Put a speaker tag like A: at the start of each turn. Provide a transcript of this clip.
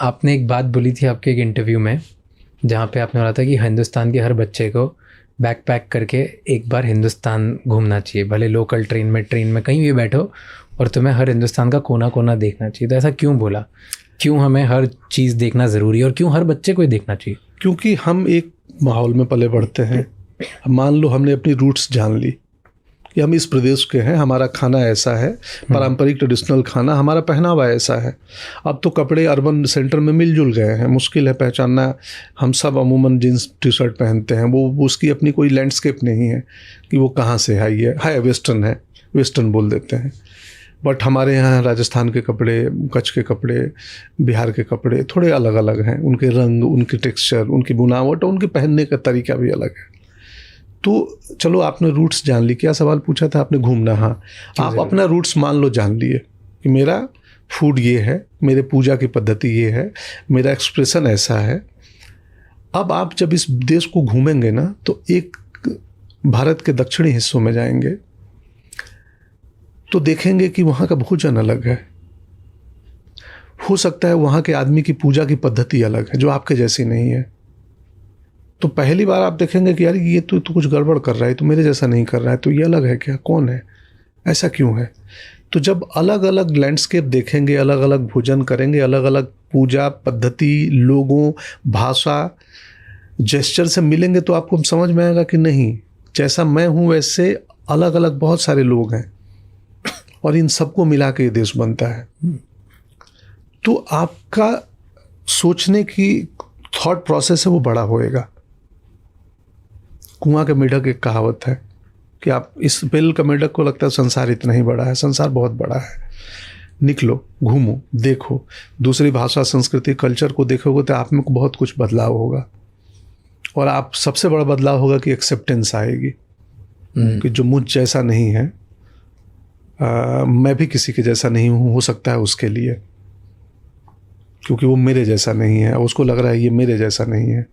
A: आपने एक बात बोली थी आपके एक इंटरव्यू में, जहाँ पे आपने बोला था कि हिंदुस्तान के हर बच्चे को बैक पैक करके एक बार हिंदुस्तान घूमना चाहिए, भले लोकल ट्रेन में कहीं भी बैठो और तुम्हें हर हिंदुस्तान का कोना कोना देखना चाहिए। तो ऐसा क्यों बोला, क्यों हमें हर चीज़ देखना ज़रूरी है और क्यों हर बच्चे को ही देखना चाहिए?
B: क्योंकि हम एक माहौल में पले बढ़ते हैं। मान लो हमने अपनी रूट्स जान ली कि हम इस प्रदेश के हैं, हमारा खाना ऐसा है, पारंपरिक ट्रेडिशनल खाना, हमारा पहनावा ऐसा है। अब तो कपड़े अर्बन सेंटर में मिलजुल गए हैं, मुश्किल है पहचानना। हम सब अमूमन जींस टी शर्ट पहनते हैं, वो उसकी अपनी कोई लैंडस्केप नहीं है कि वो कहाँ से है। ये है वेस्टर्न है, वेस्टर्न बोल देते हैं। बट हमारे यहाँ राजस्थान के कपड़े, कच्छ के कपड़े, बिहार के कपड़े थोड़े अलग अलग हैं। उनके रंग, उनकी टेक्सचर, उनकी बुनावट और उनके पहनने का तरीका भी अलग है। तो चलो आपने रूट्स जान ली। क्या सवाल पूछा था आपने? घूमना। हाँ, आप अपना रूट्स मान लो जान लिए कि मेरा फूड ये है, मेरे पूजा की पद्धति ये है, मेरा एक्सप्रेशन ऐसा है। अब आप जब इस देश को घूमेंगे ना, तो एक भारत के दक्षिणी हिस्सों में जाएंगे तो देखेंगे कि वहाँ का भोजन अलग है। हो सकता है वहाँ के आदमी की पूजा की पद्धति अलग है जो आपके जैसी नहीं है। तो पहली बार आप देखेंगे कि यार ये तो कुछ गड़बड़ कर रहा है, तो मेरे जैसा नहीं कर रहा है, तो ये अलग है क्या, कौन है, ऐसा क्यों है? तो जब अलग अलग लैंडस्केप देखेंगे, अलग अलग भोजन करेंगे, अलग अलग पूजा पद्धति, लोगों, भाषा, जेस्चर से मिलेंगे, तो आपको समझ में आएगा कि नहीं, जैसा मैं हूँ वैसे अलग अलग बहुत सारे लोग हैं और इन सबको मिला के ये देश बनता है। तो आपका सोचने की थॉट प्रोसेस है वो बड़ा होएगा। कुआं के मेढक एक कहावत है कि आप इस बेल का मेढक को लगता है संसार इतना ही बड़ा है, संसार बहुत बड़ा है। निकलो, घूमो, देखो, दूसरी भाषा, संस्कृति, कल्चर को देखोगे तो आप में बहुत कुछ बदलाव होगा। और आप सबसे बड़ा बदलाव होगा कि एक्सेप्टेंस आएगी कि जो मुझ जैसा नहीं है, मैं भी किसी के जैसा नहीं हूँ, हो सकता है उसके लिए, क्योंकि वो मेरे जैसा नहीं है, उसको लग रहा है ये मेरे जैसा नहीं है।